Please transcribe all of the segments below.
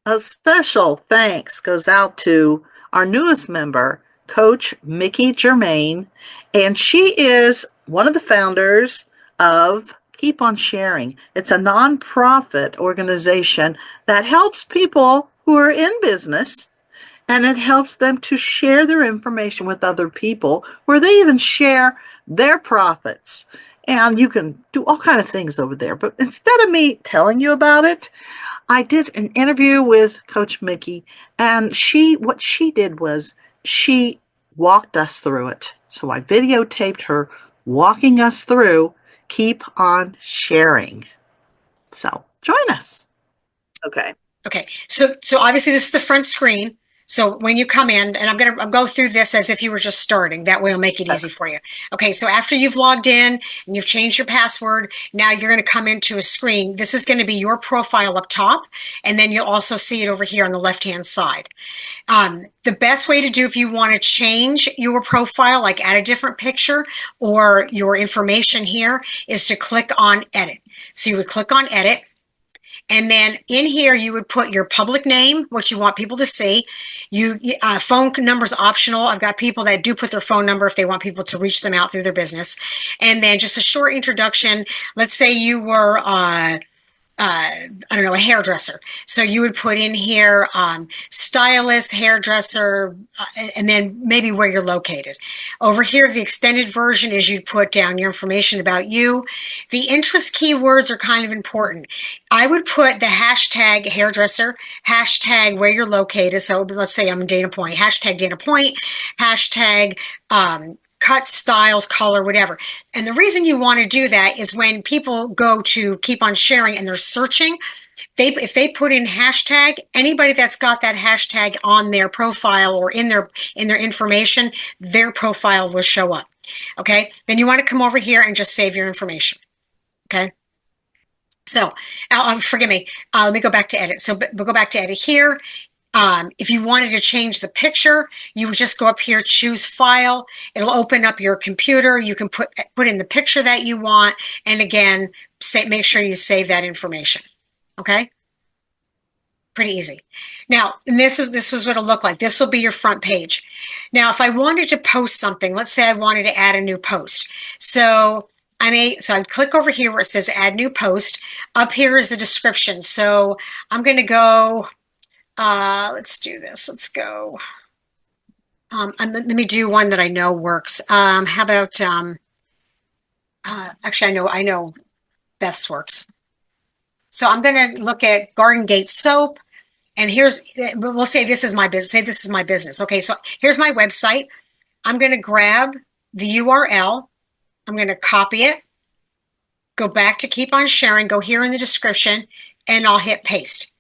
A special thanks goes out to our newest member, Coach Mikki Germain, and she is one of the founders of Keep on Sharing. It's a nonprofit organization that helps people who are in business, and it helps them to share their information with other people where they even share their profits. And you can do all kind of things over there. But instead of me telling you about it, I did an interview with Coach Mikki, and what she did was she walked us through it. So I videotaped her walking us through Keep on Sharing. So join us. Okay. Okay, so obviously this is the front screen. So when you come in, and I'm go through this as if you were just starting. That way it'll make it easy for you. Okay, so after you've logged in and you've changed your password, now you're going to come into a screen. This is going to be your profile up top, and then you'll also see it over here on the left-hand side. The best way to do if you want to change your profile, like add a different picture or your information here, is to click on Edit. So you would click on Edit. And then in here, you would put your public name, what you want people to see. Phone number is optional. I've got people that do put their phone number if they want people to reach them out through their business. And then just a short introduction. Let's say you were I don't know, a hairdresser. So you would put in here stylist, hairdresser, and then maybe where you're located. Over here, the extended version is you'd put down your information about you. The interest keywords are kind of important. I would put the hashtag hairdresser, hashtag where you're located. So let's say I'm in Dana Point, hashtag Dana Point, hashtag cut, styles, color, whatever. And the reason you want to do that is when people go to Keep on Sharing and they're searching, if they put in hashtag, anybody that's got that hashtag on their profile or in their information, their profile will show up. Okay, then you want to come over here and just save your information. Okay. So, forgive me. Let me go back to edit. So we'll go back to edit here. If you wanted to change the picture, you would just go up here, choose file. It'll open up your computer. You can put in the picture that you want. And again, make sure you save that information. Okay. Pretty easy. Now, and this is what it'll look like. This will be your front page. Now, if I wanted to post something, let's say I wanted to add a new post. So I'd click over here where it says add new post. Up here is the description. So I'm going to go, let's do this. Let's go. Let me do one that I know works. How about, actually, I know Beth's works. So I'm going to look at Garden Gate soap. And we'll say this is my business. Say this is my business. Okay, so here's my website. I'm going to grab the URL. I'm going to copy it, go back to Keep on Sharing, go here in the description, and I'll hit paste.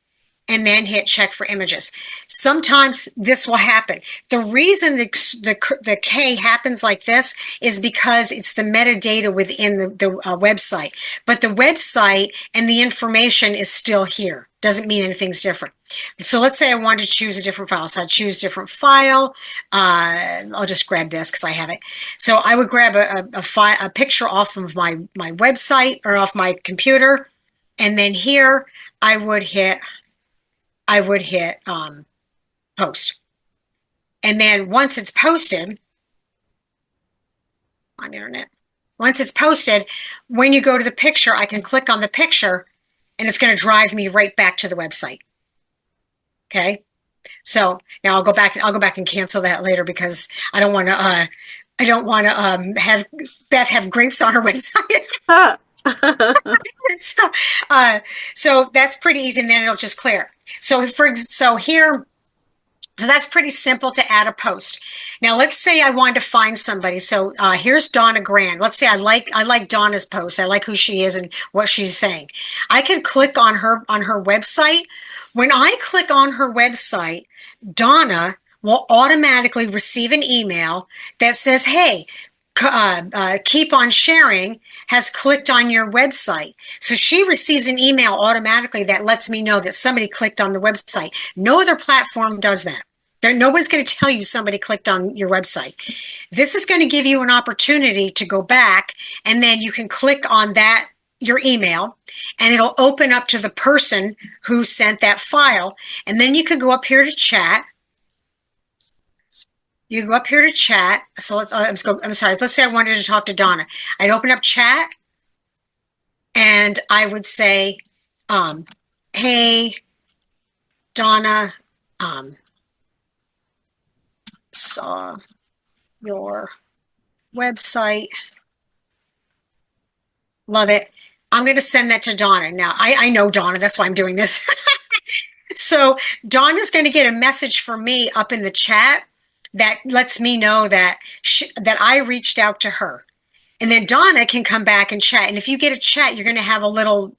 And then hit check for images. Sometimes this will happen. The reason the K happens like this is because it's the metadata within the website. But the website and the information is still here. Doesn't mean anything's different. So let's say I wanted to choose a different file. So I'd choose different file. I'll just grab this because I have it. So I would grab a picture off of my website or off my computer. And then here I would hit post. And then once it's posted on internet, once it's posted, when you go to the picture, I can click on the picture and it's going to drive me right back to the website. Okay. So now I'll go back and cancel that later because I don't want to have Beth have grapes on her website. So that's pretty easy, and then it'll just clear. So that's pretty simple to add a post. Now let's say I wanted to find somebody. So here's Donna Grand. Let's say I like Donna's post. I like who she is and what she's saying. I can click on her website. When I click on her website, Donna will automatically receive an email that says, hey, Keep on Sharing has clicked on your website. So she receives an email automatically that lets me know that somebody clicked on the website. No other platform does that. No one's going to tell you somebody clicked on your website. This is going to give you an opportunity to go back and then you can click on that your email, and it'll open up to the person who sent that file. And then you could go up here to chat. You go up here to chat. So I'm sorry. Let's say I wanted to talk to Donna. I'd open up chat and I would say, hey, Donna, saw your website. Love it. I'm going to send that to Donna. Now, I know Donna. That's why I'm doing this. So Donna's going to get a message from me up in the chat that lets me know that that I reached out to her. And then Donna can come back and chat. And if you get a chat, you're going to have a little,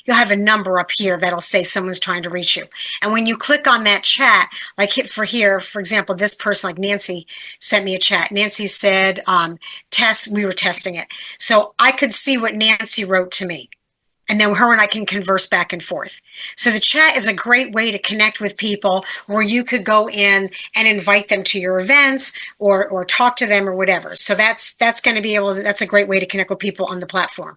you'll have a number up here that'll say someone's trying to reach you. And when you click on that chat, like hit for here, for example, this person, like Nancy, sent me a chat. Nancy said, we were testing it. So I could see what Nancy wrote to me. And then her and I can converse back and forth. So the chat is a great way to connect with people where you could go in and invite them to your events or talk to them or whatever. So that's going to be that's a great way to connect with people on the platform.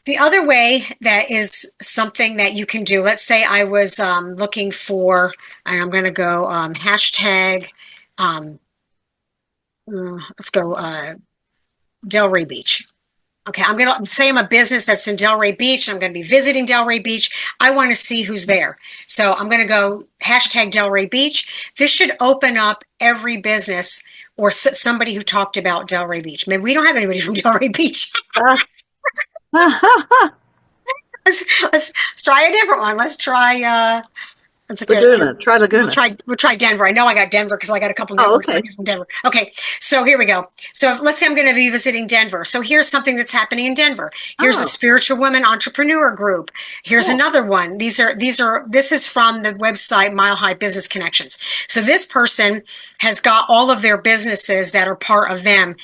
The other way that is something that you can do, let's say I was looking for, and I'm going to go hashtag, let's go Delray Beach. Okay, I'm going to say I'm a business that's in Delray Beach. I'm going to be visiting Delray Beach. I want to see who's there. So I'm going to go hashtag Delray Beach. This should open up every business or somebody who talked about Delray Beach. Maybe we don't have anybody from Delray Beach. Let's try a different one. Let's try Laguna. Try Laguna. We'll try Denver. I know I got Denver because I got a couple networks from Denver. Okay, so here we go. So let's say I'm going to be visiting Denver. So here's something that's happening in Denver. Here's a spiritual women entrepreneur group. Here's another one. This is from the website Mile High Business Connections. So this person has got all of their businesses that are part of them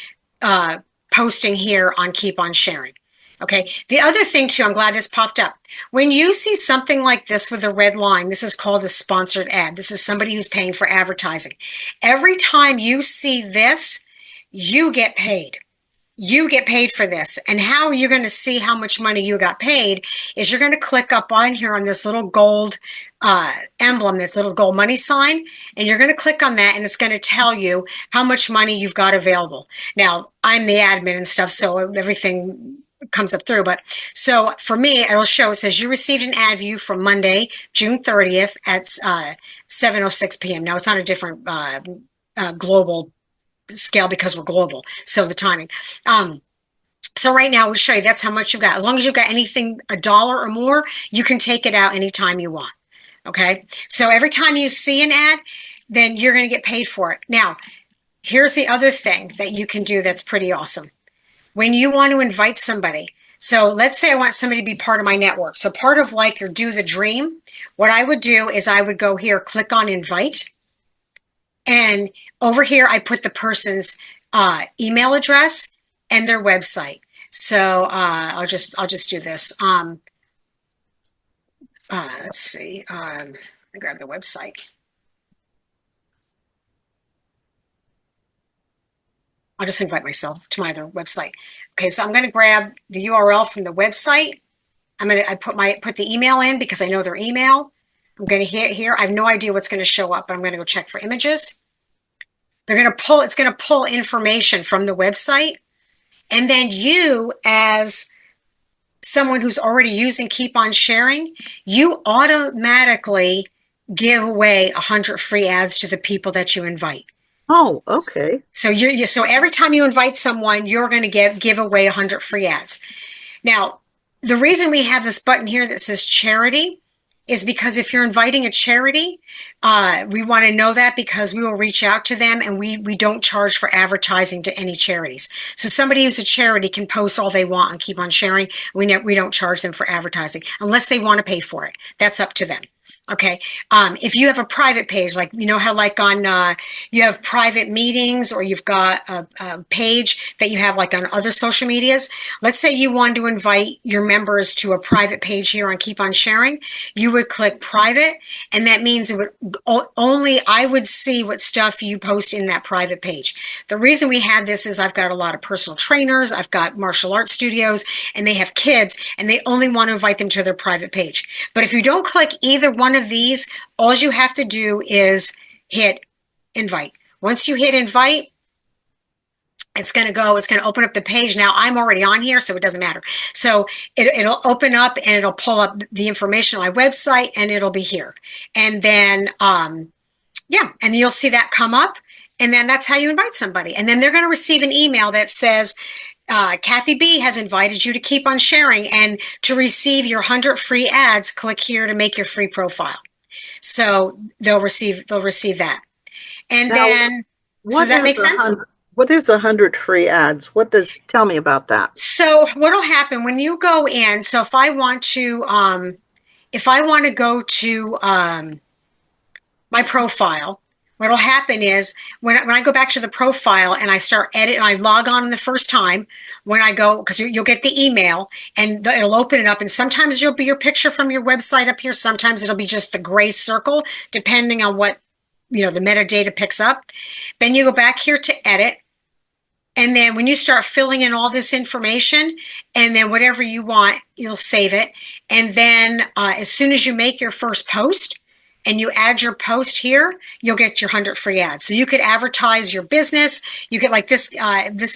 posting here on Keep on Sharing. Okay. The other thing too, I'm glad this popped up. When you see something like this with a red line, this is called a sponsored ad. This is somebody who's paying for advertising. Every time you see this, you get paid. You get paid for this. And how you're going to see how much money you got paid is you're going to click up on here on this little gold emblem, this little gold money sign, and you're going to click on that and it's going to tell you how much money you've got available. Now, I'm the admin and stuff, so everything comes up through. But so for me, it'll show, it says you received an ad view from Monday, June 30th at 7:06 p.m. Now it's on a different global scale because we're global. So the timing. So right now we'll show you that's how much you've got. As long as you've got anything $1 or more, you can take it out anytime you want. Okay. So every time you see an ad, then you're going to get paid for it. Now, here's the other thing that you can do that's pretty awesome. When you want to invite somebody, so let's say I want somebody to be part of my network. So part of like your Do the Dream, what I would do is I would go here, click on invite. And over here, I put the person's email address and their website. So I'll just do this. Let's see. Let me grab the website. I'll just invite myself to my other website. Okay, so I'm going to grab the URL from the website. I put the email in because I know their email. I'm going to hit here. I have no idea what's going to show up, but I'm going to go check for images. It's going to pull information from the website. And then you, as someone who's already using Keep on Sharing, you automatically give away 100 free ads to the people that you invite. Oh, okay. So so every time you invite someone, you're going to give away 100 free ads. Now, the reason we have this button here that says charity is because if you're inviting a charity, we want to know that because we will reach out to them and we don't charge for advertising to any charities. So somebody who's a charity can post all they want and Keep on Sharing. We don't charge them for advertising unless they want to pay for it. That's up to them. Okay. If you have a private page, like you know how like on you have private meetings or you've got a page that you have like on other social medias. Let's say you want to invite your members to a private page here on Keep on Sharing. You would click private, and that means it would only I would see what stuff you post in that private page. The reason we have this is I've got a lot of personal trainers, I've got martial arts studios, and they have kids, and they only want to invite them to their private page. But if you don't click either one of these, all you have to do is hit invite. Once you hit invite, it's going to open up the page. Now I'm already on here, so it doesn't matter. So it'll open up and it'll pull up the information on my website and it'll be here. And then, yeah, and you'll see that come up. And then that's how you invite somebody. And then they're going to receive an email that says, Kathy B has invited you to Keep on Sharing, and to receive your 100 free ads, click here to make your free profile. So they'll receive that. And Now, then, so does that make sense? What is 100 free ads? Tell me about that. So what'll happen when you go in? So if I want to go to my profile, what'll happen is when I go back to the profile and I start edit and I log on the first time, when I go, because you'll get the email and it'll open it up, and sometimes it'll be your picture from your website up here, sometimes it'll be just the gray circle depending on what the metadata picks up. Then you go back here to edit, and then when you start filling in all this information, and then whatever you want, you'll save it. And then as soon as you make your first post and you add your post here, you'll get your 100 free ads. So you could advertise your business. You could, like this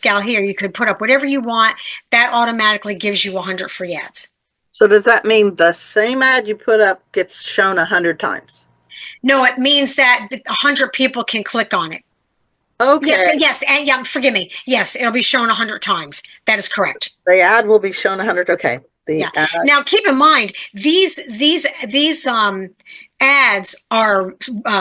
gal here, you could put up whatever you want. That automatically gives you 100 free ads. So does that mean the same ad you put up gets shown 100 times? No, it means that 100 people can click on it. Okay. Yes, and yeah, forgive me. Yes, it'll be shown 100 times. That is correct. The ad will be shown 100. Okay. Now, keep in mind, these ads are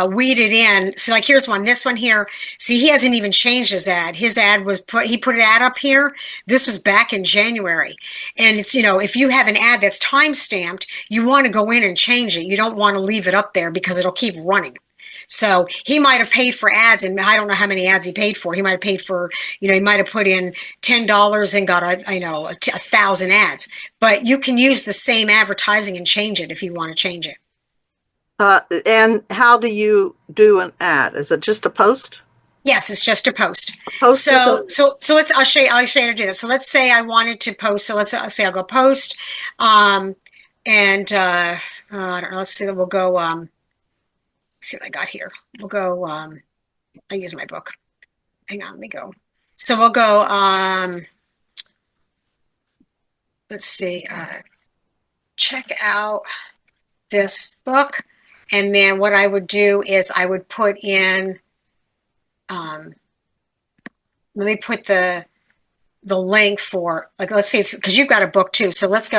weeded in. So like, here's one, this one here. See, he hasn't even changed his ad. His ad was he put an ad up here. This was back in January. And it's, if you have an ad that's time stamped, you want to go in and change it. You don't want to leave it up there because it'll keep running. So he might have paid for ads, and I don't know how many ads he paid for. He might have paid for, he might have put in $10 and got 1,000 ads. But you can use the same advertising and change it if you want to change it. And how do you do an ad? Is it just a post? Yes, it's just a post. So I'll show you how to do this. So let's say I wanted to post. So let's say I'll go post, and I don't know. Let's see. We'll go. See what I got here. We'll go. I use my book. Hang on. Let me go. So we'll go. Let's see. Check out this book. And then what I would do is I would put in, let me put the link for, like, let's see, because you've got a book too. So let's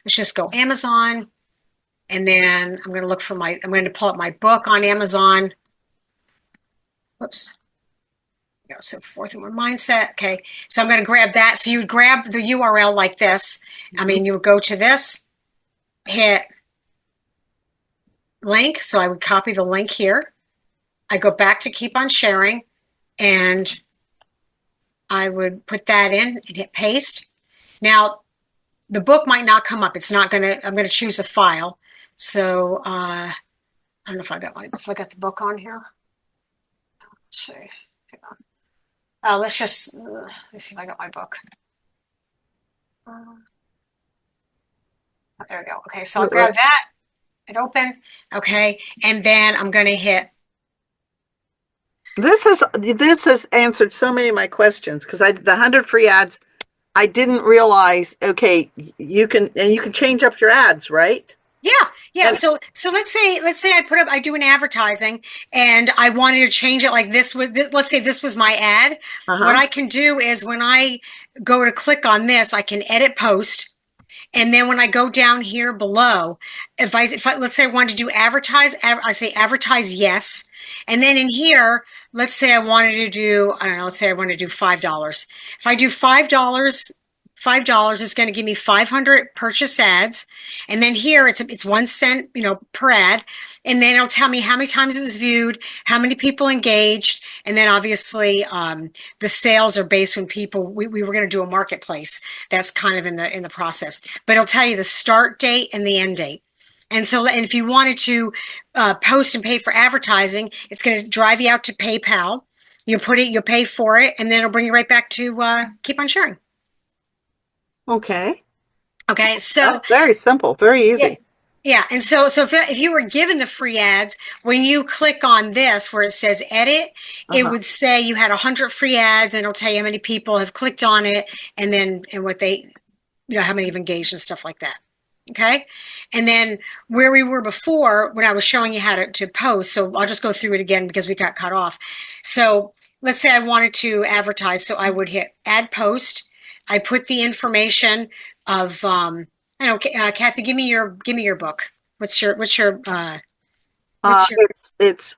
just go Amazon. And then I'm going to look for I'm going to pull up my book on Amazon. Whoops. So Fourth and One Mindset. Okay. So I'm going to grab that. So you would grab the URL like this. I mean, you would go to this, hit link. So I would copy the link here. I go back to Keep on Sharing, and I would put that in and hit paste. Now, the book might not come up. It's not going to, I'm going to choose a file. So I don't know if I got the book on here. Let's see. Hang on. Let's see if I got my book. There we go. Okay, so I'll grab that. It open. Okay, and then I'm going to hit. This has answered so many of my questions, because the 100 free ads, I didn't realize. Okay, you can change up your ads, right? Yeah. So let's say I do an advertising and I wanted to change it. Like let's say this was my ad. What I can do is when I go to click on this, I can edit post. And then when I go down here below, if I let's say I wanted to do advertise, I say advertise yes. And then in here, let's say I wanted to do, I don't know, let's say I want to do $5. If I do $5 $5 is going to give me 500 purchase ads. And then here it's 1 cent, per ad. And then it'll tell me how many times it was viewed, how many people engaged. And then obviously, the sales are based when we were going to do a marketplace. That's kind of in the process, but it'll tell you the start date and the end date. And if you wanted to post and pay for advertising, it's going to drive you out to PayPal. You'll pay for it, and then it'll bring you right back to Keep on Sharing. Okay. Okay, so that's very simple, very easy. Yeah, and so if you were given the free ads, when you click on this where it says edit, it would say you had 100 free ads, and it'll tell you how many people have clicked on it, and what they, how many have engaged and stuff like that. Okay, and then where we were before when I was showing you how to post, so I'll just go through it again because we got cut off. So let's say I wanted to advertise, so I would hit add post. I put the information of Kathy, give me your book. What's your it's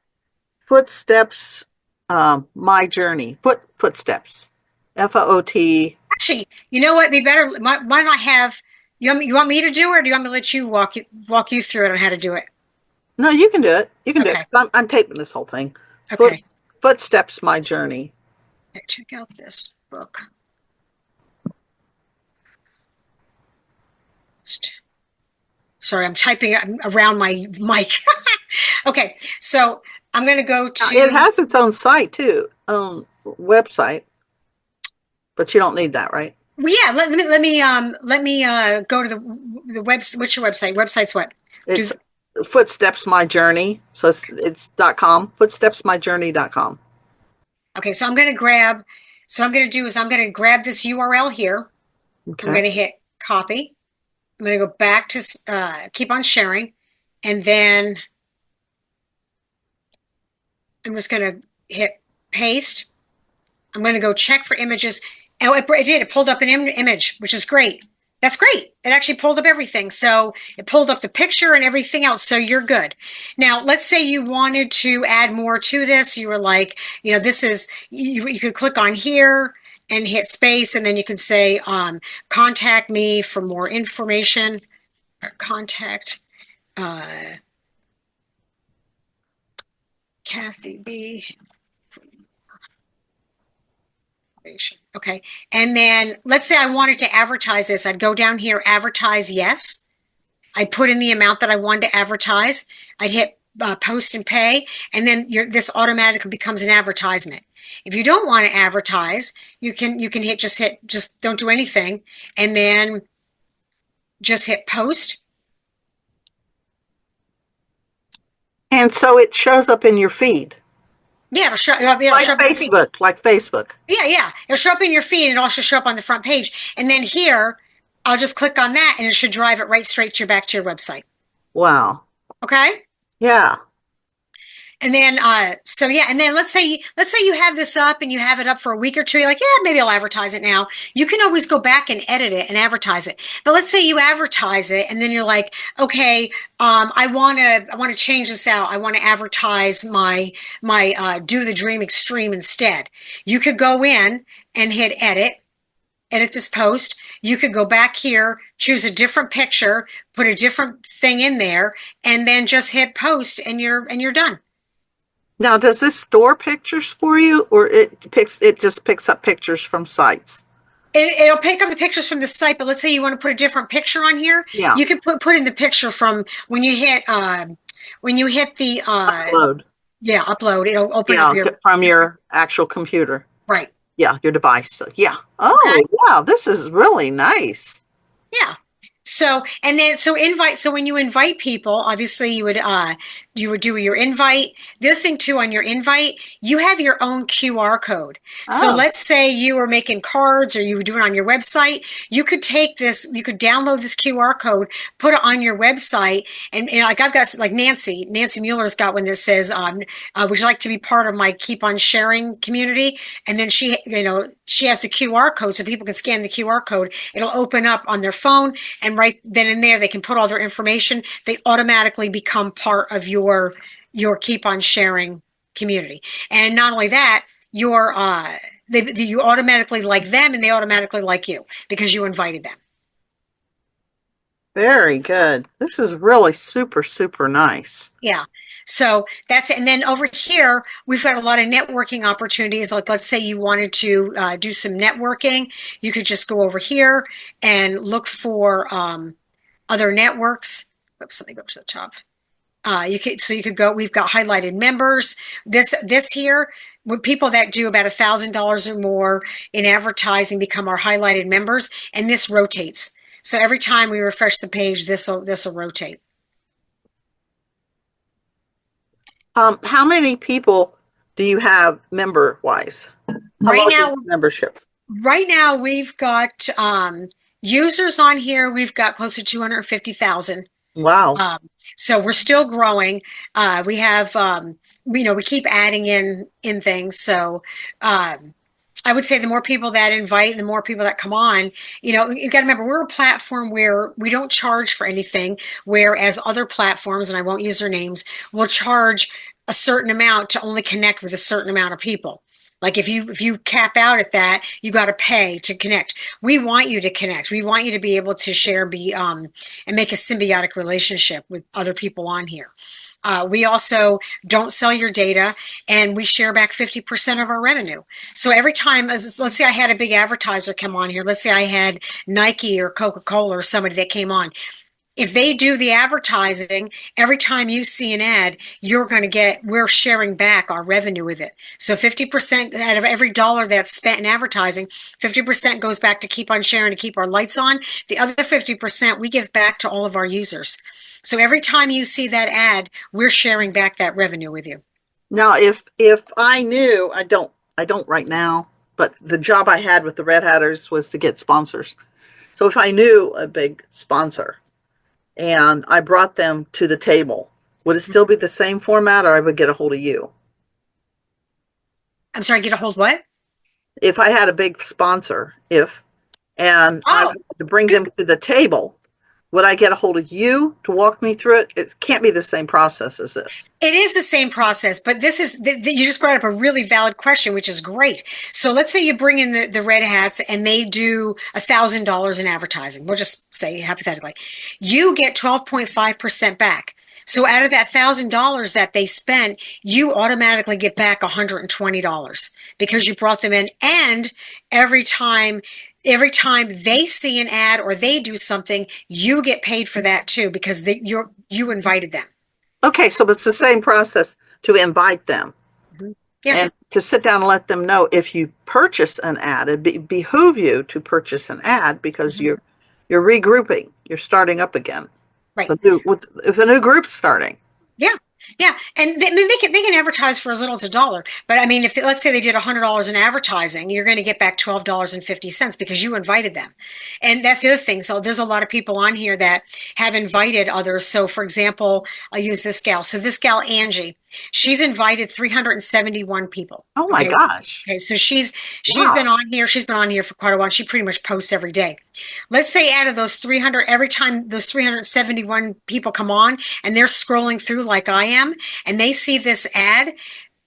Footsteps, My Journey. Footsteps. FOOT. Actually, you know what? Be better. Why not have you want me to do it, or do you want me to let you walk you through it on how to do it? No, you can do it. You can do it. I'm taping this whole thing. Okay. Footsteps, My Journey. Okay, check out this book. Sorry, I'm typing around my mic. Okay, so I'm going to go to. It has its own site too, website, but you don't need that, right? Well, yeah. Let me go to the website. What's your website? Website's what? It's Footsteps My Journey. So it's .com. Footstepsmyjourney.com. Okay, so I'm going to grab. So I'm going to do is I'm going to grab this URL here. Okay. I'm going to hit copy. I'm going to go back to Keep on Sharing, and then I'm just going to hit paste. I'm going to go check for images. Oh, it did. It pulled up an image, which is great. That's great. It actually pulled up everything. So it pulled up the picture and everything else. So you're good. Now, let's say you wanted to add more to this. You were like, this is, you could click on here and hit space, and then you can say, contact me for more information, or contact Kathy B. Okay, and then let's say I wanted to advertise this. I'd go down here, advertise yes. I'd put in the amount that I wanted to advertise. I'd hit post and pay, and then this automatically becomes an advertisement. If you don't want to advertise, you can just don't do anything, and then just hit post. And so it shows up in your feed. Yeah, it'll show like Facebook, like Facebook. Yeah. It'll show up in your feed, and it'll also show up on the front page. And then here, I'll just click on that, and it should drive it right straight to back to your website. Wow. Okay. Yeah. And then, and then let's say you have this up and you have it up for a week or two. You're like, yeah, maybe I'll advertise it now. You can always go back and edit it and advertise it. But let's say you advertise it, and then you're like, okay, I want to change this out. I want to advertise my Do the Dream Extreme instead. You could go in and hit edit this post. You could go back here, choose a different picture, put a different thing in there, and then just hit post, and you're done. Now, does this store pictures for you, or it just picks up pictures from sites? It'll pick up the pictures from the site, but let's say you want to put a different picture on here. Yeah. You can put in the picture from when you hit the upload. Yeah, upload. It'll open up from your actual computer. Right. Yeah, your device. So, yeah. Oh, okay. Wow, this is really nice. Yeah. So when you invite people, obviously you would do your invite. The other thing too, on your invite, you have your own QR code. Oh. So let's say you were making cards, or you were doing it on your website. You could take this, you could download this QR code, put it on your website, and like I've got, like Nancy Mueller's got one that says, would you like to be part of my Keep on Sharing community? And then she has the QR code, so people can scan the QR code. It'll open up on their phone, and right then and there, they can put all their information. They automatically become part of your Keep on Sharing community. And not only that, you automatically like them and they automatically like you because you invited them. Very good. This is really super, super nice. Yeah. So that's it. And then over here, we've got a lot of networking opportunities. Like, let's say you wanted to do some networking, you could just go over here and look for other networks. Oops, let me go to the top. You could go, we've got highlighted members. This here, with people that do about $1,000 or more in advertising become our highlighted members, and this rotates. So every time we refresh the page, this will rotate. How many people do you have member wise? How Right large is now, the membership? right now we've got users on here. We've got close to 250,000. Wow. So we're still growing. We have, we keep adding in things. So I would say the more people that invite, the more people that come on. You got to remember, we're a platform where we don't charge for anything, whereas other platforms, and I won't use their names, will charge a certain amount to only connect with a certain amount of people. Like if you cap out at that, you got to pay to connect. We want you to connect. We want you to be able to share, and make a symbiotic relationship with other people on here. We also don't sell your data, and we share back 50% of our revenue. So every time, let's say I had a big advertiser come on here, let's say I had Nike or Coca-Cola or somebody that came on. If they do the advertising, every time you see an ad, we're sharing back our revenue with it. So 50% out of every dollar that's spent in advertising, 50% goes back to keep on sharing, to keep our lights on. The other 50% we give back to all of our users. So every time you see that ad, we're sharing back that revenue with you. Now, if I knew, I don't right now, but the job I had with the Red Hatters was to get sponsors. So if I knew a big sponsor and I brought them to the table, would it still be the same format, or I would get a hold of you? I'm sorry, get a hold what? If I had a big sponsor, and I Oh, wanted to bring good. them to the table, would I get a hold of you to walk me through it? It can't be the same process as this. It is the same process, but you just brought up a really valid question, which is great. So let's say you bring in the red hats and they do $1,000 in advertising. We'll just say hypothetically, you get 12.5% back. So out of that $1,000 that they spent, you automatically get back $120 because you brought them in. And every time every time they see an ad or they do something, you get paid for that too because you invited them. Okay, so it's the same process to invite them Mhm. Yeah, and to sit down and let them know if you purchase an ad. It behoove you to purchase an ad because mhm. you're regrouping, you're starting up again. Right. With a new group starting. Yeah. Yeah. And they can advertise for as little as $1. But I mean, if let's say they did $100 in advertising, you're going to get back $12.50 because you invited them. And that's the other thing. So there's a lot of people on here that have invited others. So for example, I'll use this gal. So this gal, Angie, she's invited 371 people. Oh my Okay. gosh. Okay. So she's been Wow. on here. She's been on here for quite a while. She pretty much posts every day. Let's say out of those 300, every time those 371 people come on and they're scrolling through like I am, and they see this ad,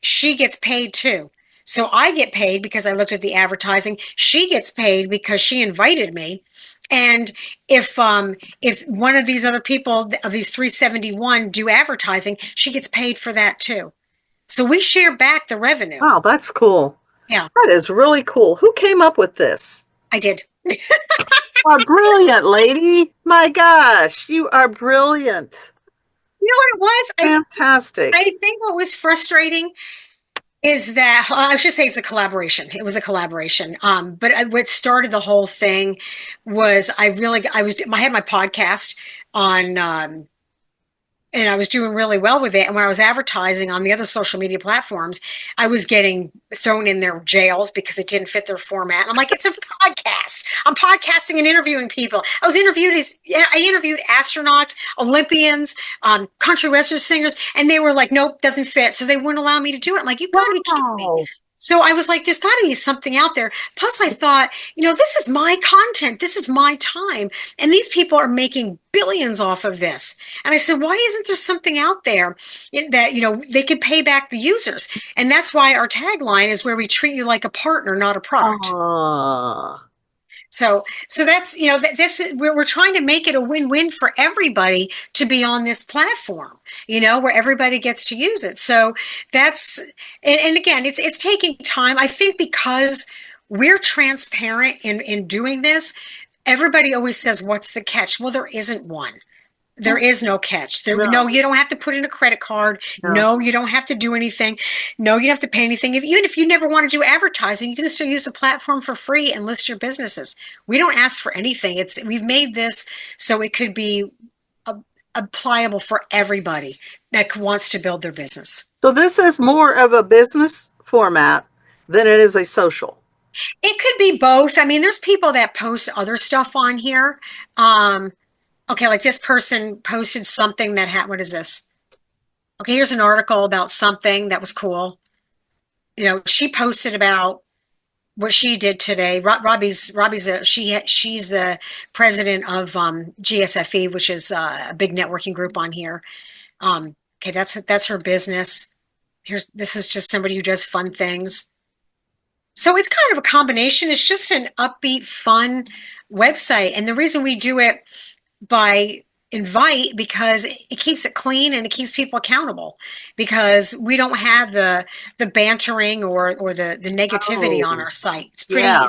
she gets paid too. So I get paid because I looked at the advertising. She gets paid because she invited me. And if one of these other people of these 371 do advertising, she gets paid for that too. So we share back the revenue. Wow, that's cool. Yeah, That is really cool. Who came up with this? I did. You are brilliant, lady. My gosh, you are brilliant. You know what it was? I Fantastic. think what was frustrating is that I should say it's a collaboration. It was a collaboration. But what started the whole thing was I had my podcast on and I was doing really well with it. And when I was advertising on the other social media platforms, I was getting thrown in their jails because it didn't fit their format. And I'm like, it's a podcast. I'm podcasting and interviewing people. I interviewed astronauts, Olympians, country western singers, and they were like, nope, doesn't fit. So they wouldn't allow me to do it. I'm like, you gotta be kidding me. Wow. So I was like, there's got to be something out there. Plus, I thought, this is my content. This is my time. And these people are making billions off of this. And I said, why isn't there something out there that, they could pay back the users? And that's why our tagline is where we treat you like a partner, not a product. Ah, So that's, this is we're trying to make it a win-win for everybody to be on this platform, where everybody gets to use it. So that's, and again, it's taking time. I think because we're transparent in doing this, everybody always says, what's the catch? Well, there isn't one. There is no catch. No, no, you don't have to put in a credit card. no. No, you don't have to do anything. No, you don't have to pay anything. Even if you never want to do advertising, you can still use the platform for free and list your businesses. We don't ask for anything. We've made this so it could be applicable for everybody that wants to build their business. So this is more of a business format than it is a social. It could be both. I mean, there's people that post other stuff on here. Okay, like this person posted something that had, what is this? Okay, here's an article about something that was cool. She posted about what she did today. Robbie's she's the president of GSFE, which is a big networking group on here. Okay, that's her business. This is just somebody who does fun things. So it's kind of a combination. It's just an upbeat, fun website, and the reason we do it by invite because it keeps it clean and it keeps people accountable because we don't have the bantering or the negativity on Oh, our site. yeah.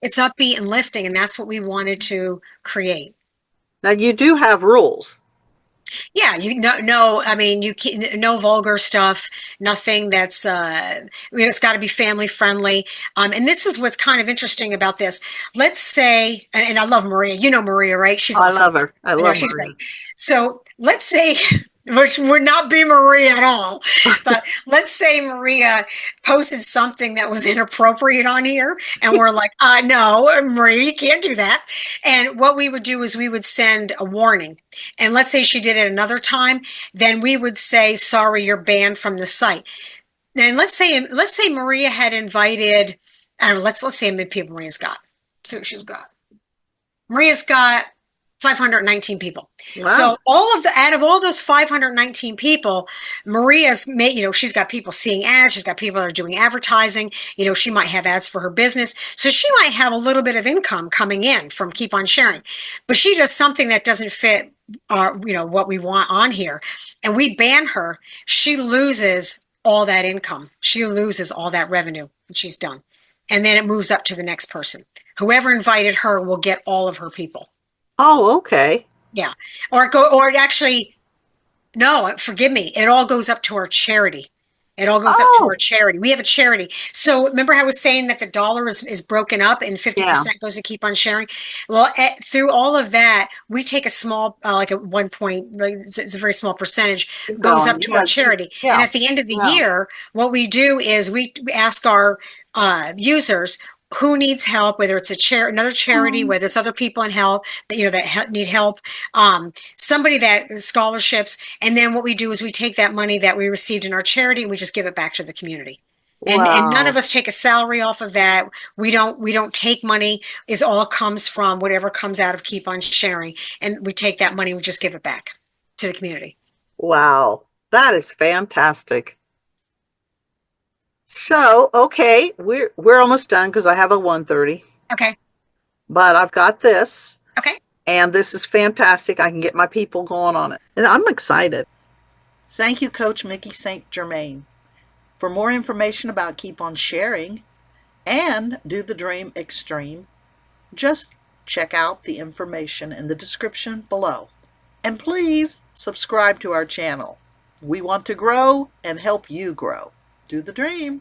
It's upbeat and lifting, and that's what we wanted to create. Now you do have rules. Yeah, no, I mean, no vulgar stuff, nothing that's, it's got to be family friendly. And this is what's kind of interesting about this. Let's say, and I love Maria, Maria, right? She's I awesome. love her. I I know love she's Maria. great. So let's say, which would not be Maria at all, but let's say Maria posted something that was inappropriate on here, and we're like, no, Maria, you can't do that. And what we would do is we would send a warning. And let's say she did it another time, then we would say, sorry, you're banned from the site. And let's say Maria had invited, I don't know, let's see how many people Maria's got. Let's see what she's got. Maria's got 519 people. Wow. So out of all those 519 people, Maria's made, she's got people seeing ads. She's got people that are doing advertising. She might have ads for her business. So she might have a little bit of income coming in from Keep on Sharing, but she does something that doesn't fit what we want on here. And we ban her. She loses all that income. She loses all that revenue and she's done. And then it moves up to the next person. Whoever invited her will get all of her people. Oh, okay. Yeah. Or actually, no, forgive me. It all goes up to our charity. It all goes up to our charity. We have a charity. So remember how I was saying that the dollar is broken up and 50% goes to Keep on Sharing? Well, through all of that, we take a small, like a 1 point, like it's a very small percentage, goes up to our charity. Yeah. And at the end of the year, what we do is we ask our users who needs help, whether it's another charity, whether it's other people in help that need help, somebody that scholarships, and then what we do is we take that money that we received in our charity and we just give it back to the community. And none of us take a salary off of that. We don't take money. It all comes from whatever comes out of Keep on Sharing, and we take that money and we just give it back to the community. Wow, that is fantastic. So, okay, we're almost done because I have a 1:30. Okay. But I've got this. Okay. And this is fantastic. I can get my people going on it. And I'm excited. Thank you, Coach Mikki St. Germain. For more information about Keep on Sharing and Do the Dream Extreme, just check out the information in the description below. And please subscribe to our channel. We want to grow and help you grow. Do the dream.